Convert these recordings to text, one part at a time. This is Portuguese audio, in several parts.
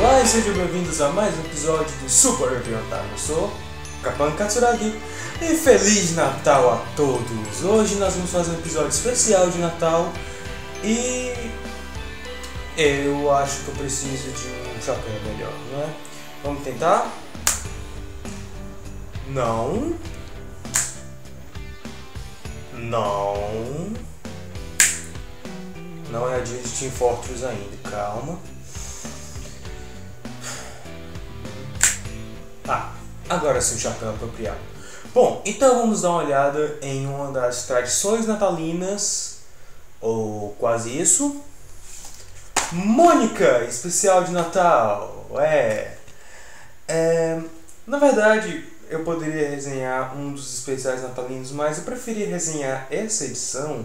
Olá e sejam bem-vindos a mais um episódio do Super Review Natal. Eu sou Kapan Katsuragi e Feliz Natal a todos! Hoje nós vamos fazer um episódio especial de Natal e eu acho que eu preciso de um chapéu melhor, não é? Vamos tentar? Não. Não é a dia de Team Fortress ainda, calma. Agora sim o chapéu apropriado. Bom, então vamos dar uma olhada em uma das tradições natalinas, ou quase isso. Mônica, especial de Natal. Na verdade, eu poderia resenhar um dos especiais natalinos, mas eu preferi resenhar essa edição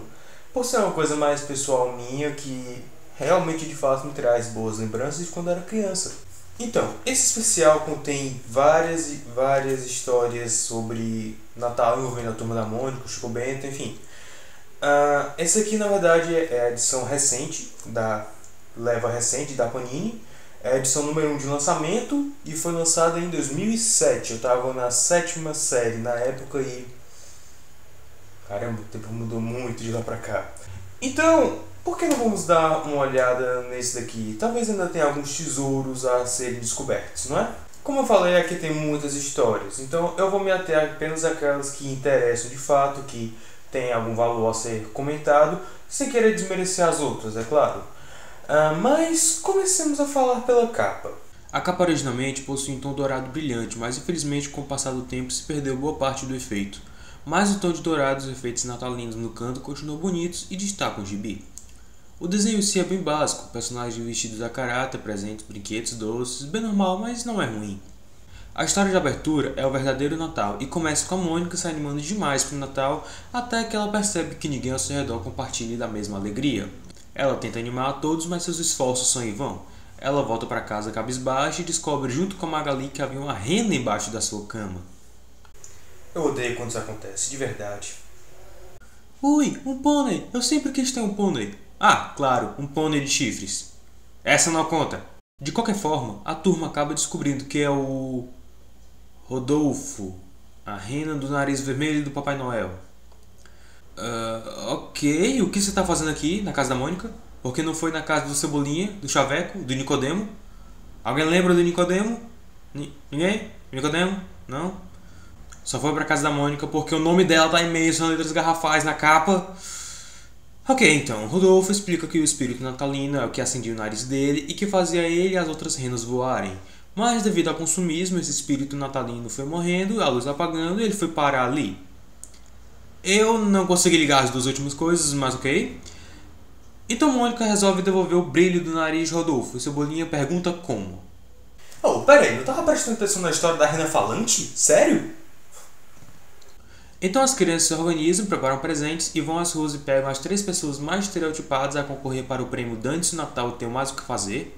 por ser uma coisa mais pessoal minha, que realmente de fato me traz boas lembranças de quando era criança. Então, esse especial contém várias histórias sobre Natal envolvendo a Turma da Mônica, o Chico Bento, enfim. Esse aqui, na verdade, é a edição recente, leva recente da Panini. É a edição número 1 de lançamento e foi lançada em 2007. Eu estava na 7ª série na época e... caramba, o tempo mudou muito de lá pra cá. Então, por que não vamos dar uma olhada nesse daqui? Talvez ainda tenha alguns tesouros a serem descobertos, não é? Como eu falei, aqui tem muitas histórias, então eu vou me ater apenas àquelas que interessam de fato, que tem algum valor a ser comentado, sem querer desmerecer as outras, é claro. Mas comecemos a falar pela capa. A capa originalmente possui um tom dourado brilhante, mas infelizmente com o passar do tempo se perdeu boa parte do efeito. Mas o tom de dourado e os efeitos natalinos no canto continuam bonitos e destacam o gibi. O desenho em si é bem básico, personagens vestidos a caráter, presentes, brinquedos, doces, bem normal, mas não é ruim. A história de abertura é o verdadeiro Natal e começa com a Mônica se animando demais para o Natal até que ela percebe que ninguém ao seu redor compartilha da mesma alegria. Ela tenta animar a todos, mas seus esforços são em vão. Ela volta para casa cabisbaixa e descobre junto com a Magali que havia uma rena embaixo da sua cama. Eu odeio quando isso acontece, de verdade. Ui, um pônei! Eu sempre quis ter um pônei. Ah, claro, um pônei de chifres. Essa não conta. De qualquer forma, a turma acaba descobrindo que é o... Rodolfo, a rena do nariz vermelho do Papai Noel. Ok, o que você está fazendo aqui na casa da Mônica? Por que não foi na casa do Cebolinha, do Chaveco, do Nicodemo? Alguém lembra do Nicodemo? Ninguém? Nicodemo? Não? Só foi pra casa da Mônica porque o nome dela tá imenso nas letras garrafais na capa. Ok, então, Rodolfo explica que o espírito natalino é o que acendia o nariz dele e que fazia ele e as outras renas voarem. Mas devido ao consumismo, esse espírito natalino foi morrendo, a luz apagando e ele foi parar ali. Eu não consegui ligar as duas últimas coisas, mas ok. Então Mônica resolve devolver o brilho do nariz de Rodolfo e Cebolinha pergunta como. Peraí, não tava prestando atenção na história da rena falante? Sério? Então as crianças se organizam, preparam presentes e vão às ruas e pegam as 3 pessoas mais estereotipadas a concorrer para o prêmio Dane-se o Natal Tenho Mais o que Fazer.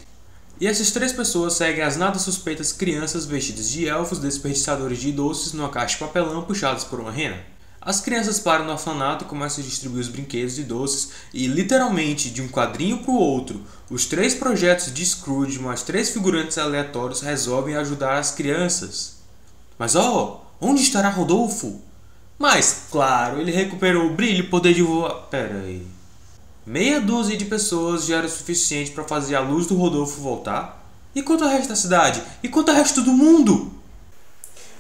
E essas 3 pessoas seguem as nada suspeitas crianças vestidas de elfos desperdiçadores de doces numa caixa de papelão puxadas por uma rena. As crianças param no orfanato e começam a distribuir os brinquedos e doces e, literalmente, de um quadrinho para o outro, os 3 projetos de Scrooge mais 3 figurantes aleatórios resolvem ajudar as crianças. Mas onde estará Rodolfo? Mas, claro, ele recuperou o brilho e poder de voar... Peraí... Meia dúzia de pessoas já era o suficiente para fazer a luz do Rodolfo voltar? E quanto ao resto da cidade? E quanto ao resto do mundo?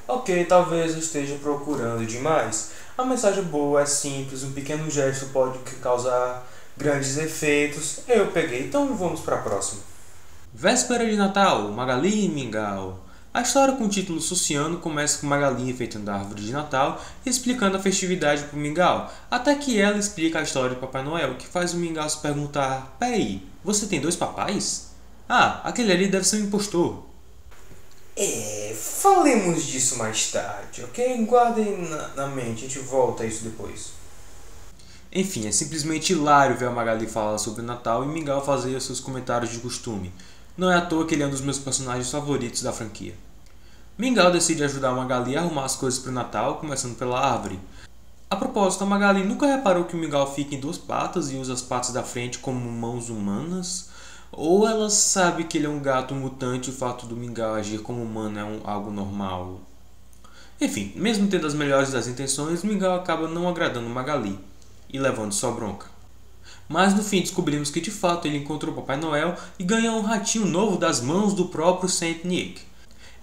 Ok, talvez eu esteja procurando demais. A mensagem boa é simples, um pequeno gesto pode causar grandes efeitos. Eu peguei, então vamos para a próxima. Véspera de Natal, Magali e Mingau. A história com o título Sociano começa com Magali enfeitando a árvore de Natal e explicando a festividade para o Mingau, até que ela explica a história do Papai Noel, que faz o Mingau se perguntar: peraí, você tem 2 papais? Aquele ali deve ser um impostor. Falemos disso mais tarde, ok? Guardem na mente, a gente volta a isso depois. Enfim, é simplesmente hilário ver a Magali falar sobre o Natal e Mingau fazer seus comentários de costume. Não é à toa que ele é um dos meus personagens favoritos da franquia. Mingau decide ajudar a Magali a arrumar as coisas para o Natal, começando pela árvore. A propósito, a Magali nunca reparou que o Mingau fica em 2 patas e usa as patas da frente como mãos humanas? Ou ela sabe que ele é um gato mutante e o fato do Mingau agir como humano é algo normal? Enfim, mesmo tendo as melhores das intenções, Mingau acaba não agradando Magali e levando sua bronca. Mas no fim descobrimos que de fato ele encontrou Papai Noel e ganhou um ratinho novo das mãos do próprio Saint Nick.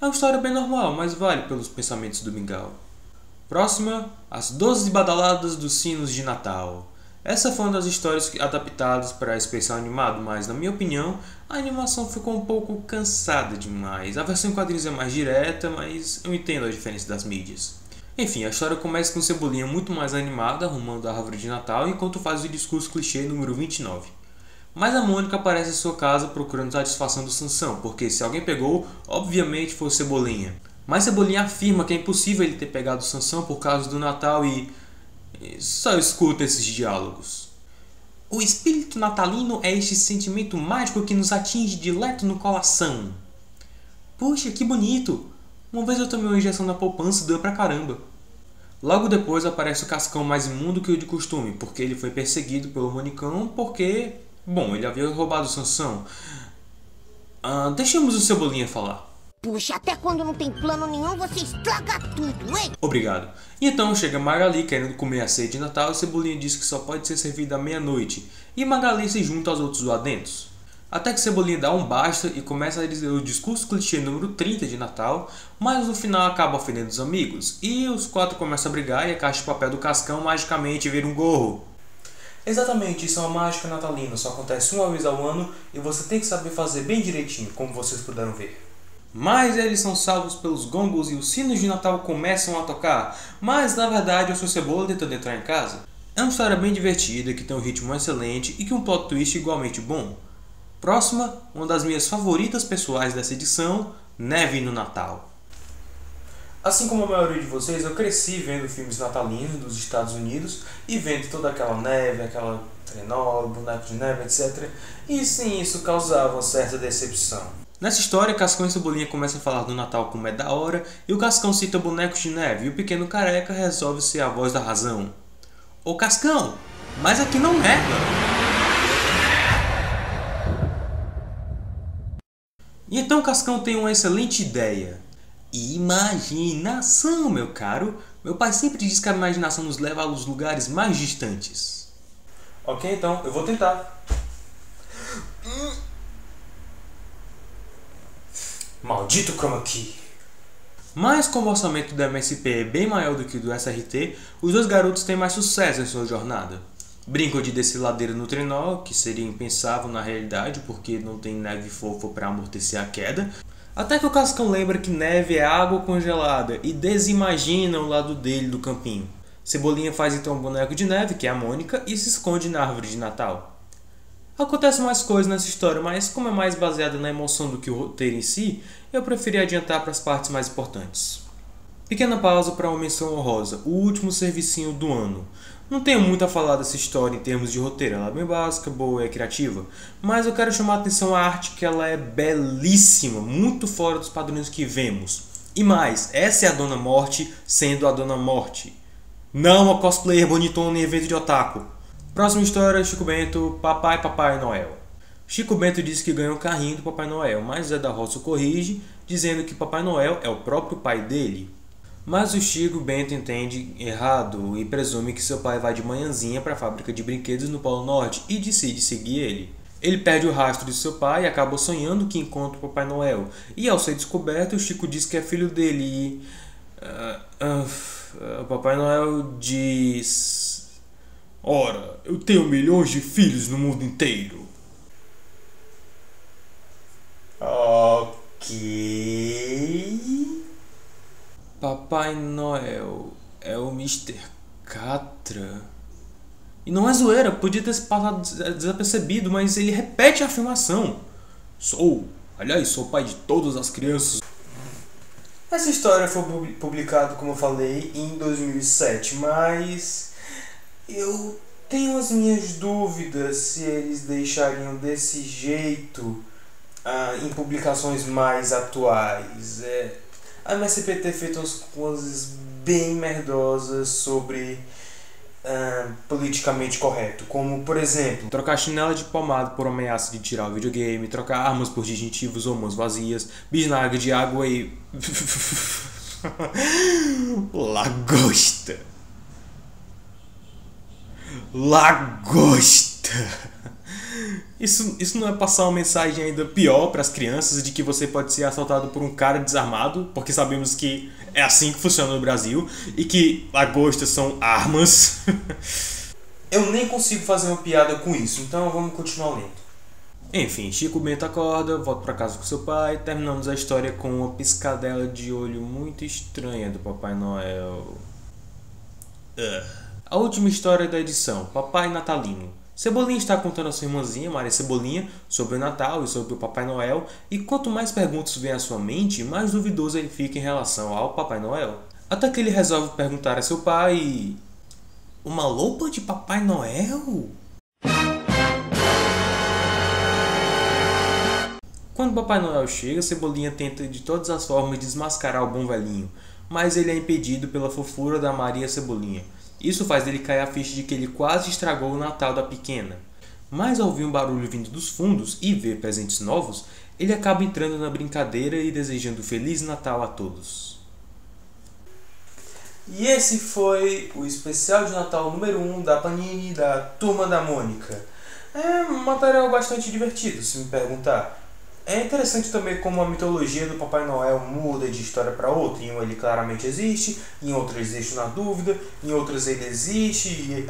É uma história bem normal, mas vale pelos pensamentos do Mingau. Próxima, as 12 badaladas dos sinos de Natal. Essa foi uma das histórias adaptadas para especial animado, mas na minha opinião, a animação ficou um pouco cansada demais. A versão em quadrinhos é mais direta, mas eu entendo a diferença das mídias. Enfim, a história começa com Cebolinha muito mais animada, arrumando a árvore de Natal, enquanto faz o discurso clichê número 29. Mas a Mônica aparece em sua casa procurando satisfação do Sansão, porque se alguém pegou, obviamente foi o Cebolinha. Mas Cebolinha afirma que é impossível ele ter pegado o Sansão por causa do Natal e só escuta esses diálogos. O espírito natalino é este sentimento mágico que nos atinge direto no coração. Puxa, que bonito! Uma vez eu tomei uma injeção na poupança e doeu pra caramba. Logo depois aparece o Cascão mais imundo que o de costume, porque ele foi perseguido pelo Monicão porque... bom, ele havia roubado o Sansão. Deixemos o Cebolinha falar. Puxa, até quando não tem plano nenhum, você estraga tudo, hein? Obrigado. E então chega Magali querendo comer a ceia de Natal e Cebolinha diz que só pode ser servida à meia-noite. E Magali se junta aos outros zoadentos. Até que Cebolinha dá um basta e começa a dizer o discurso clichê número 30 de Natal, mas no final acaba ofendendo os amigos. E os quatro começam a brigar e a caixa de papel do Cascão magicamente vira um gorro. Exatamente, isso é uma mágica natalina, só acontece uma vez ao ano e você tem que saber fazer bem direitinho, como vocês puderam ver. Mas eles são salvos pelos gongos e os sinos de Natal começam a tocar, mas na verdade eu sou Cebola tentando entrar em casa. É uma história bem divertida, que tem um ritmo excelente e que um plot twist igualmente bom. Próxima, uma das minhas favoritas pessoais dessa edição, Neve no Natal. Assim como a maioria de vocês, eu cresci vendo filmes natalinos dos Estados Unidos e vendo toda aquela neve, aquela trenó, boneco de neve, etc. E sim, isso causava uma certa decepção. Nessa história, Cascão e Cebolinha começam a falar do Natal como é da hora, e o Cascão cita bonecos de neve, e o pequeno careca resolve ser a voz da razão. Ô Cascão, mas aqui não neva! E então Cascão tem uma excelente ideia. Imaginação, meu caro! Meu pai sempre diz que a imaginação nos leva aos lugares mais distantes. Ok, então, eu vou tentar. Maldito chroma key! Mas como o orçamento do MSP é bem maior do que o do SRT, os dois garotos têm mais sucesso em sua jornada. Brincam de descer ladeira no trenó, que seria impensável na realidade porque não tem neve fofa para amortecer a queda, até que o Cascão lembra que neve é água congelada e desimagina o lado dele do campinho. Cebolinha faz então um boneco de neve, que é a Mônica, e se esconde na árvore de Natal. Acontecem mais coisas nessa história, mas como é mais baseada na emoção do que o roteiro em si, eu preferi adiantar para as partes mais importantes. Pequena pausa para uma menção honrosa, o último servicinho do ano. Não tenho muito a falar dessa história em termos de roteiro, ela é bem básica, boa e criativa, mas eu quero chamar a atenção à arte, que ela é belíssima, muito fora dos padrões que vemos. E mais, essa é a Dona Morte sendo a Dona Morte. Não a cosplayer bonitona em evento de otaku. Próxima história, Chico Bento, Papai Noel. Chico Bento disse que ganhou um carrinho do Papai Noel, mas Zé da Roça o corrige, dizendo que Papai Noel é o próprio pai dele. Mas o Chico Bento entende errado e presume que seu pai vai de manhãzinha para a fábrica de brinquedos no Polo Norte e decide seguir ele. Ele perde o rastro de seu pai e acaba sonhando que encontra o Papai Noel. E ao ser descoberto, o Chico diz que é filho dele e... o Papai Noel diz... Ora, eu tenho milhões de filhos no mundo inteiro. Ok... Papai Noel é o Mr. Catra. E não é zoeira, podia ter passado desapercebido, mas ele repete a afirmação. Sou o pai de todas as crianças. Essa história foi publicada, como eu falei, em 2007, mas eu tenho as minhas dúvidas se eles deixariam desse jeito em publicações mais atuais. A MSP ter feito umas coisas bem merdosas sobre politicamente correto, como por exemplo, trocar chinela de pomada por ameaça de tirar o videogame, trocar armas por distintivos ou mãos vazias, bisnaga de água e... Lagosta. Isso não é passar uma mensagem ainda pior para as crianças de que você pode ser assaltado por um cara desarmado, porque sabemos que é assim que funciona no Brasil e que lagostas são armas. Eu nem consigo fazer uma piada com isso, então vamos continuar lendo. Enfim, Chico Bento acorda, volta para casa com seu pai, terminamos a história com uma piscadela de olho muito estranha do Papai Noel. A última história da edição, Papai Natalino. Cebolinha está contando a sua irmãzinha, Maria Cebolinha, sobre o Natal e sobre o Papai Noel, e quanto mais perguntas vêm à sua mente, mais duvidoso ele fica em relação ao Papai Noel. Até que ele resolve perguntar a seu pai... Uma roupa de Papai Noel? Quando Papai Noel chega, Cebolinha tenta de todas as formas desmascarar o bom velhinho, mas ele é impedido pela fofura da Maria Cebolinha. Isso faz dele cair a ficha de que ele quase estragou o Natal da pequena. Mas ao ouvir um barulho vindo dos fundos e ver presentes novos, ele acaba entrando na brincadeira e desejando Feliz Natal a todos. E esse foi o especial de Natal número 1 da Panini, da Turma da Mônica. É um material bastante divertido, se me perguntar. É interessante também como a mitologia do Papai Noel muda de história para outra. Em um ele claramente existe, em outras existe na dúvida, em outras ele existe e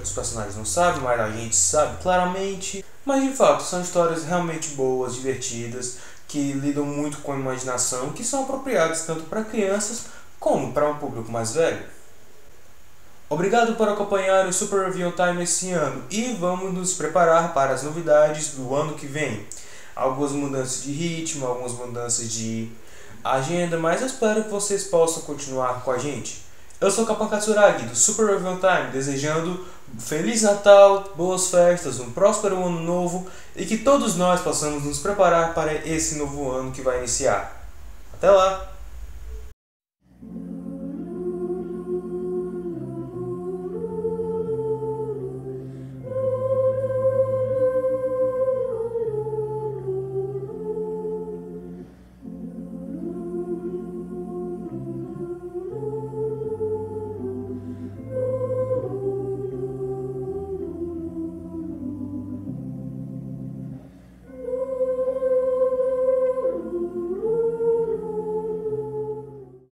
os personagens não sabem, mas a gente sabe claramente. Mas de fato, são histórias realmente boas, divertidas, que lidam muito com a imaginação, que são apropriadas tanto para crianças como para um público mais velho. Obrigado por acompanhar o Super Review Time esse ano e vamos nos preparar para as novidades do ano que vem. Algumas mudanças de ritmo, algumas mudanças de agenda, mas eu espero que vocês possam continuar com a gente. Eu sou Kapan Katsuragi do Super Review Time, desejando Feliz Natal, boas festas, um próspero ano novo e que todos nós possamos nos preparar para esse novo ano que vai iniciar. Até lá!